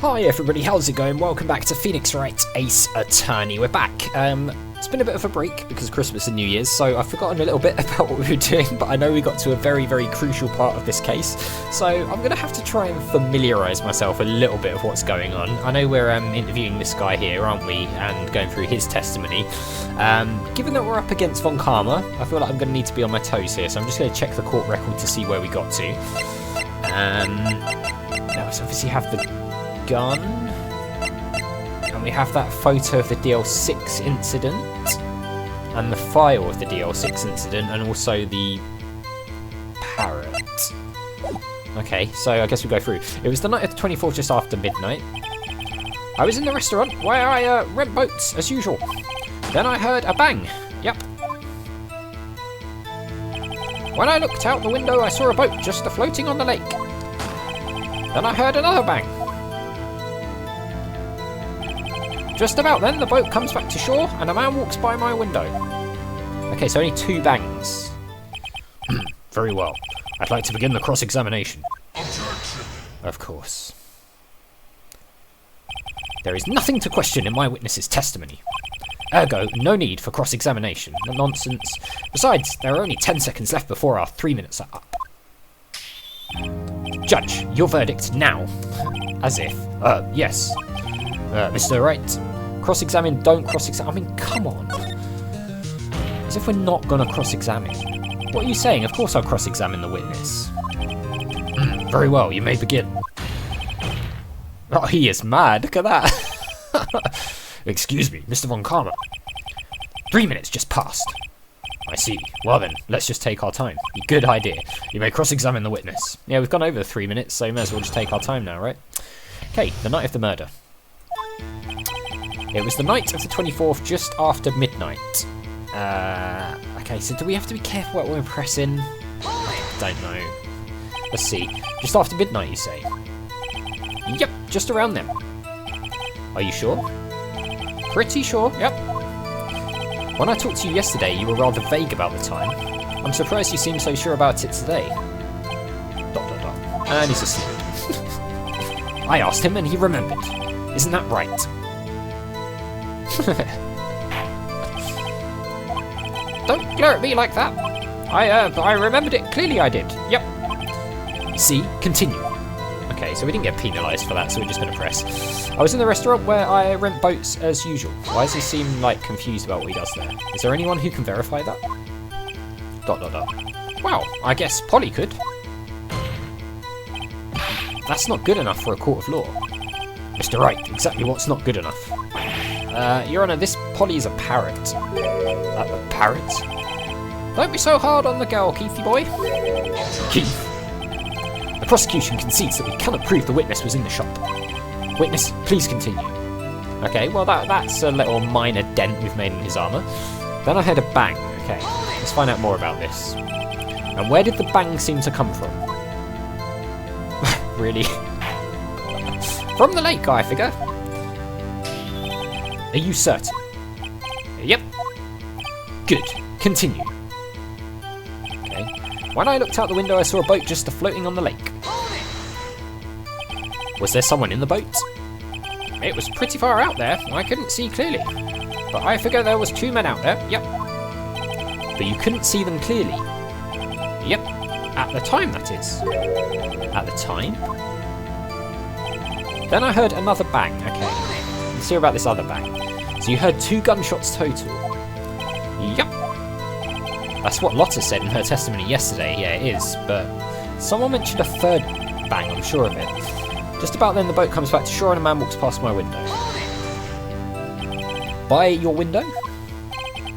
Hi everybody, how's it going? Welcome back to Phoenix Wright Ace Attorney. We're back. It's been a bit of a break because of Christmas and New Year's, so I've forgotten a little bit about what we were doing, but I know we got to a very, very crucial part of this case, so I'm going to have to try and familiarise myself a little bit of what's going on. I know we're interviewing this guy here, aren't we, and going through his testimony. Given that we're up against Von Karma, I feel like I'm going to need to be on my toes here, so I'm just going to check the court record to see where we got to. Now, we obviously have the gun, and we have that photo of the DL6 incident and the file of the DL6 incident, and also the parrot. Okay, so I guess we go through. It was the night of the 24th, just after midnight. I was in the restaurant where I rent boats as usual. Then I heard a bang. Yep. When I looked out the window, I saw a boat just floating on the lake. Then I heard another bang. Just about then, the boat comes back to shore and a man walks by my window. Okay, so only 2 bangs. Very well. I'd like to begin the cross-examination. Objection. Of course. There is nothing to question in my witness's testimony. Ergo, no need for cross-examination. No nonsense. Besides, there are only 10 seconds left before our 3 minutes are up. Judge, your verdict now. As if. Yes. Mr. Wright, cross-examine, don't cross-examine. I mean, come on. As if we're not going to cross-examine. What are you saying? Of course I'll cross-examine the witness. Very well, you may begin. Oh, he is mad. Look at that. Excuse me, Mr. Von Karma. 3 minutes just passed. I see. Well then, let's just take our time. Good idea. You may cross-examine the witness. Yeah, we've gone over the 3 minutes, so we may as well just take our time now, right? Okay, the night of the murder. It was the night of the 24th, just after midnight. Okay, so do we have to be careful what we're pressing? I don't know. Let's see. Just after midnight, you say? Yep, just around then. Are you sure? Pretty sure, yep. When I talked to you yesterday, you were rather vague about the time. I'm surprised you seem so sure about it today. ... And he's asleep. I asked him and he remembered. Isn't that right? Don't glare at me like that. I remembered it clearly. I did. Yep. See, continue. Okay, so we didn't get penalised for that, so we're just going to press. I was in the restaurant where I rent boats as usual. Why does he seem like confused about what he does there? Is there anyone who can verify that? ... Well, I guess Polly could. That's not good enough for a court of law. Mr. Wright, exactly what's not good enough? Your Honour, this Polly is a parrot. A parrot? Don't be so hard on the girl, Keithy boy. Keith. The prosecution concedes that we cannot prove the witness was in the shop. Witness, please continue. Okay, well that's a little minor dent we've made in his armour. Then I heard a bang. Okay, let's find out more about this. And where did the bang seem to come from? Really? From the lake, I figure. Are you certain? Yep. Good. Continue. Okay. When I looked out the window, I saw a boat just floating on the lake. Was there someone in the boat? It was pretty far out there. I couldn't see clearly. But I figure there was 2 men out there. Yep. But you couldn't see them clearly? Yep. At the time, that is. At the time? Then I heard another bang. Okay. Let's hear about this other bang. So you heard 2 gunshots total. Yep. That's what Lotta said in her testimony yesterday. Yeah, it is. But someone mentioned a 3rd bang, I'm sure of it. Just about then the boat comes back to shore and a man walks past my window. By your window?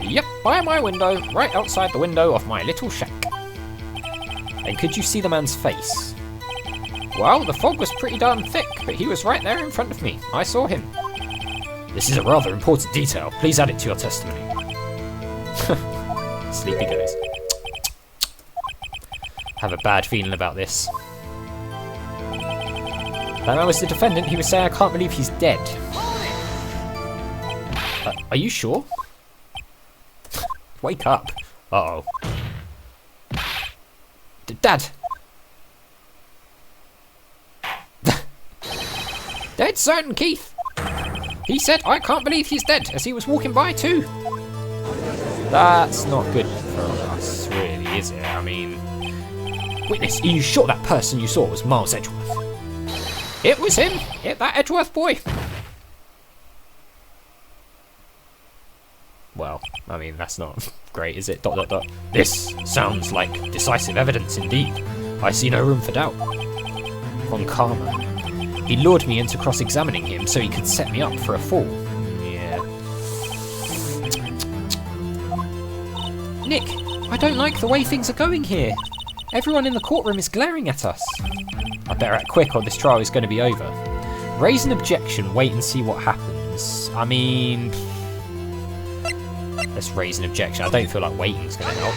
Yep, by my window. Right outside the window of my little shack. And could you see the man's face? Well, the fog was pretty darn thick, but he was right there in front of me. I saw him. This is a rather important detail. Please add it to your testimony. Sleepy goes. Have a bad feeling about this. When I was the defendant, he was saying, I can't believe he's dead. Are you sure? Wake up. Uh-oh. Dad! Dead certain, Keith. He said, I can't believe he's dead, as he was walking by too. That's not good for us, really, is it? I mean... Witness, are you sure that person you saw was Miles Edgeworth? It was him. That Edgeworth boy. Well, I mean, that's not great, is it? ... This sounds like decisive evidence indeed. I see no room for doubt. Von Karma. He lured me into cross-examining him so he could set me up for a fall. Yeah. Nick, I don't like the way things are going here. Everyone in the courtroom is glaring at us. I better act quick or this trial is going to be over. Raise an objection, wait and see what happens. I mean... Let's raise an objection. I don't feel like waiting's going to help.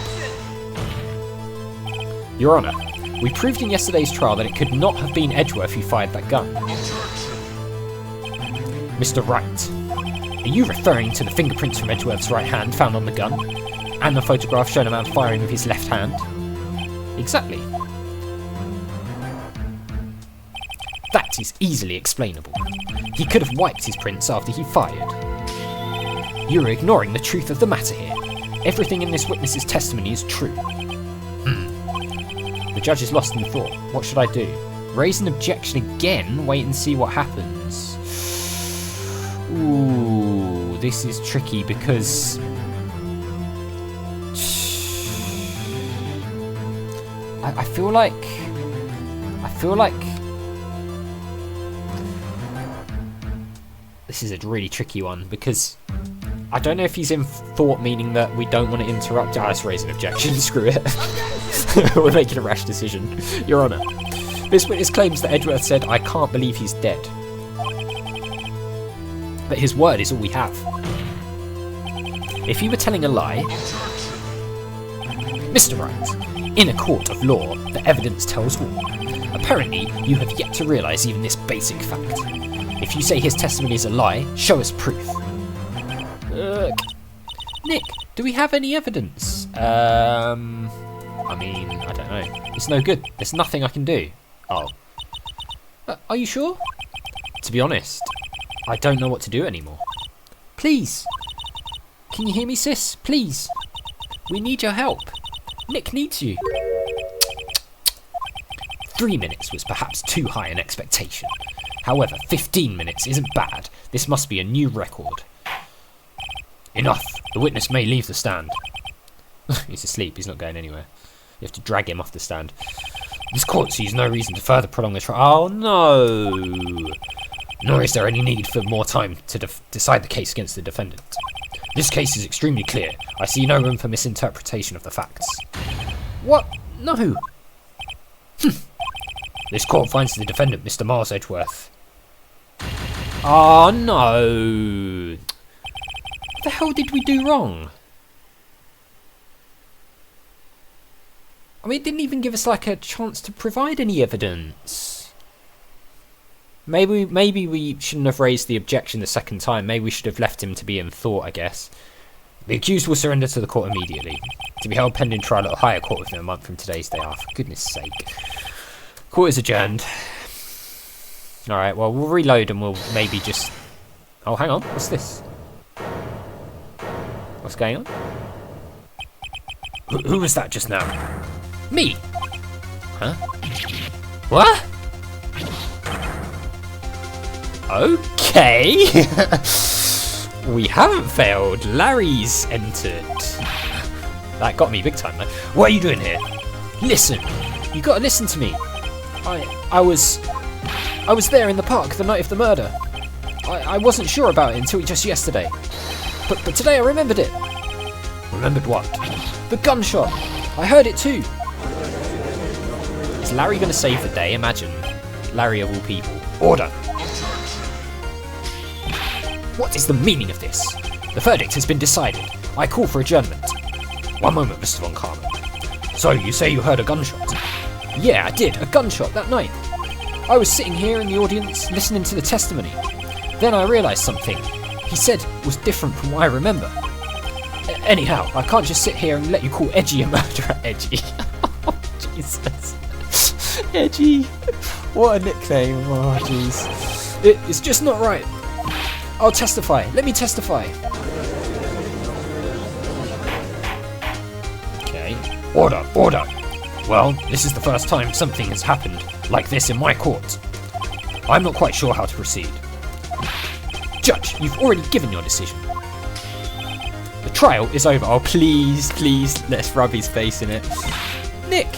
Your Honour, we proved in yesterday's trial that it could not have been Edgeworth who fired that gun. Mr. Wright, are you referring to the fingerprints from Edgeworth's right hand found on the gun? And the photograph showing a man firing with his left hand? Exactly. That is easily explainable. He could have wiped his prints after he fired. You are ignoring the truth of the matter here. Everything in this witness's testimony is true. The judge is lost in thought. What should I do? Raise an objection again? Wait and see what happens. Ooh, this is tricky because... I feel like... This is a really tricky one because... I don't know if he's in thought, meaning that we don't want to interrupt. Let's raise an objection. Screw it. We're making a rash decision. Your Honour, this witness claims that Edgeworth said, I can't believe he's dead. But his word is all we have. If he were telling a lie... Mr. Wright, in a court of law, the evidence tells all. Apparently, you have yet to realise even this basic fact. If you say his testimony is a lie, show us proof. Nick, do we have any evidence? I mean, I don't know. It's no good. There's nothing I can do. Oh. Are you sure? To be honest, I don't know what to do anymore. Please. Can you hear me, sis? Please. We need your help. Nick needs you. 3 minutes was perhaps too high an expectation. However, 15 minutes isn't bad. This must be a new record. Enough! The witness may leave the stand. He's asleep, he's not going anywhere. You have to drag him off the stand. This court sees no reason to further prolong the trial. Oh no! Nor is there any need for more time to decide the case against the defendant. This case is extremely clear. I see no room for misinterpretation of the facts. What? No! This court finds the defendant, Mr. Miles Edgeworth. Oh no! What the hell did we do wrong? I mean, it didn't even give us like a chance to provide any evidence. Maybe we shouldn't have raised the objection the second time. Maybe we should have left him to be in thought, I guess. The accused will surrender to the court immediately, to be held pending trial at a higher court within a month from today's day. Oh, for goodness sake. Court is adjourned. Alright, well, we'll reload and we'll maybe just... Oh, hang on. What's this? What's going on? Who was that just now? Me! Huh? What? Okay! We haven't failed. Larry's entered. That got me big time, though. What are you doing here? Listen! You gotta listen to me. I was there in the park the night of the murder. I wasn't sure about it until just yesterday. But today I remembered it. Remembered what? The gunshot. I heard it too. Is Larry going to save the day? Imagine. Larry of all people. Order. What is the meaning of this? The verdict has been decided. I call for adjournment. One moment, Mr. Von Karma. So, you say you heard a gunshot? Yeah, I did. A gunshot that night. I was sitting here in the audience, listening to the testimony. Then I realised something he said was different from what I remember. Anyhow, I can't just sit here and let you call Edgy a murderer. Edgy. Oh, Jesus. Edgy. What a nickname. Oh, jeez. It's just not right. I'll testify. Let me testify. Okay. Order, order. Well, this is the first time something has happened like this in my court. I'm not quite sure how to proceed. Judge, you've already given your decision. The trial is over. Oh, please, please, let's rub his face in it. Nick,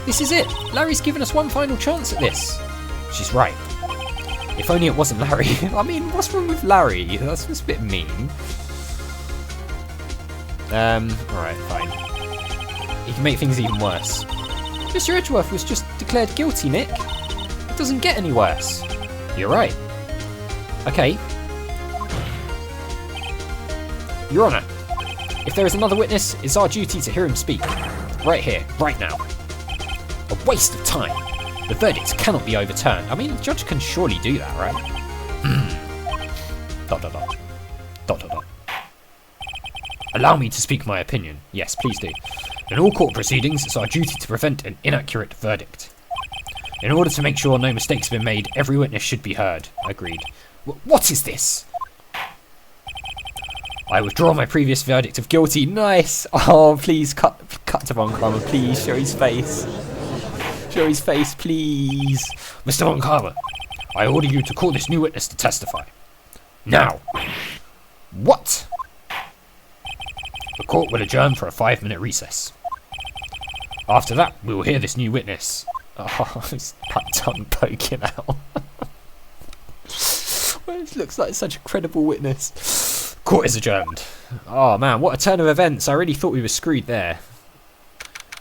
this is it. Larry's given us one final chance at this. She's right. If only it wasn't Larry. I mean, what's wrong with Larry? That's just a bit mean. Alright, fine. He can make things even worse. Mr. Edgeworth was just declared guilty, Nick. It doesn't get any worse. You're right. Okay. Your Honour, if there is another witness, it's our duty to hear him speak. Right here, right now. A waste of time. The verdict cannot be overturned. I mean, the judge can surely do that, right? Dot, dot, dot. Dot, dot, dot. Allow me to speak my opinion. Yes, please do. In all court proceedings, it's our duty to prevent an inaccurate verdict. In order to make sure no mistakes have been made, every witness should be heard. Agreed. What is this? I withdraw my previous verdict of guilty. Nice. Oh, please cut to Von Karma. Please show his face. Show his face, please. Mr. Von Karma, I order you to call this new witness to testify. Now. What? The court will adjourn for a 5-minute recess. After that, we will hear this new witness. Oh, his tongue poking out. It looks like such a credible witness. Court is adjourned. Oh man, what a turn of events. I really thought we were screwed there.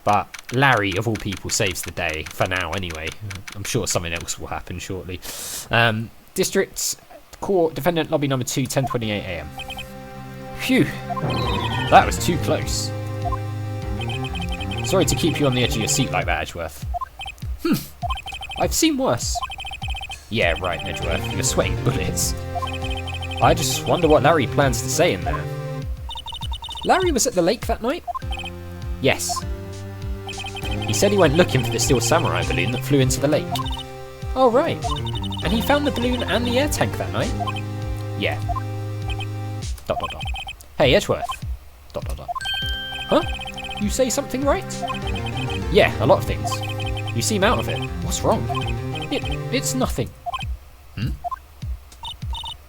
But Larry, of all people, saves the day. For now, anyway. I'm sure something else will happen shortly. District Court, Defendant Lobby number 2, 10:28 AM. Phew. That was too close. Sorry to keep you on the edge of your seat like that, Edgeworth. I've seen worse. Yeah, right, Edgeworth. You're sweating bullets. I just wonder what Larry plans to say in there. Larry was at the lake that night? Yes. He said he went looking for the Steel Samurai balloon that flew into the lake. Oh, right. And he found the balloon and the air tank that night? Yeah. Dot, dot, dot. Hey, Edgeworth. Dot, dot, dot. Huh? You say something right? Yeah, a lot of things. You seem out of it. What's wrong? It's nothing.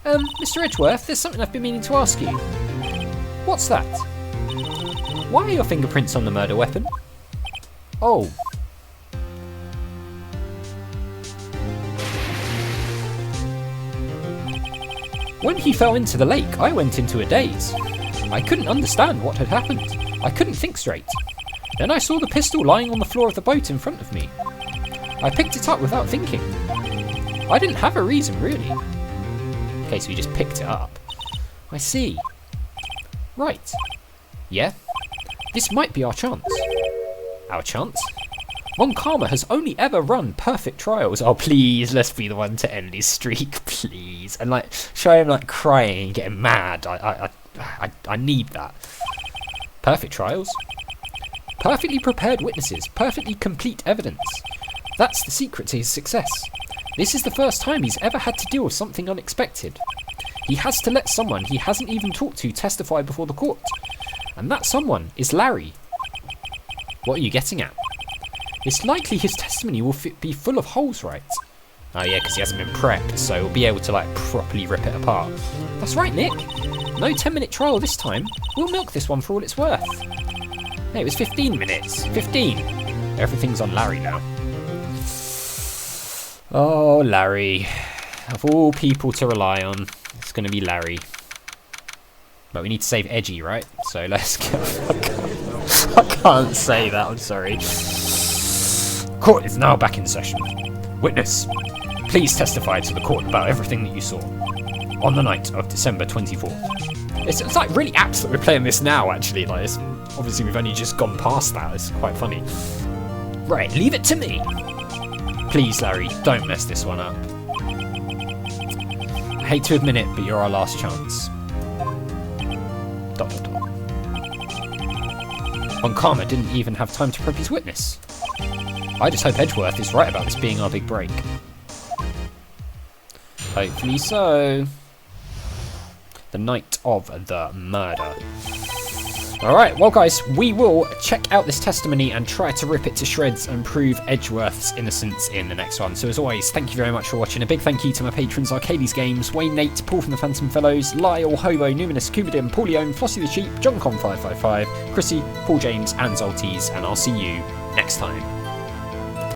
Mr. Edgeworth, there's something I've been meaning to ask you. What's that? Why are your fingerprints on the murder weapon? Oh. When he fell into the lake, I went into a daze. I couldn't understand what had happened. I couldn't think straight. Then I saw the pistol lying on the floor of the boat in front of me. I picked it up without thinking. I didn't have a reason, really. Okay, so you just picked it up. I see. Right. Yeah. This might be our chance. Our chance? Von Karma has only ever run perfect trials. Oh, please, let's be the one to end his streak, please. And, like, show him, like, crying and getting mad. I need that. Perfect trials? Perfectly prepared witnesses. Perfectly complete evidence. That's the secret to his success. This is the first time he's ever had to deal with something unexpected. He has to let someone he hasn't even talked to testify before the court. And that someone is Larry. What are you getting at? It's likely his testimony will be full of holes, right? Oh yeah, because he hasn't been prepped, so he'll be able to like properly rip it apart. That's right, Nick. No 10-minute trial this time. We'll milk this one for all it's worth. Hey, it was 15 minutes. 15. Everything's on Larry now. Oh, Larry. Of all people to rely on, it's going to be Larry. But we need to save Edgy, right? So let's go. I can't say that, I'm sorry. Court is now back in session. Witness, please testify to the court about everything that you saw on the night of December 24th. It's like really apt that we're playing this now, actually. Like, obviously we've only just gone past that. It's quite funny. Right, leave it to me. Please, Larry, don't mess this one up. I hate to admit it, but you're our last chance. Dot, dot, dot. Von Karma didn't even have time to prep his witness. I just hope Edgeworth is right about this being our big break. Hopefully so. The night of the murder. Alright, well guys, we will check out this testimony and try to rip it to shreds and prove Edgeworth's innocence in the next one. So as always, thank you very much for watching. A big thank you to my patrons Arcades Games, Wayne Nate, Paul from the Phantom Fellows, Lyle, Hobo, Numinous, Kubidim, Paulione, Flossie the Sheep, JohnCon555, Chrissy, Paul James and Zoltes, and I'll see you next time.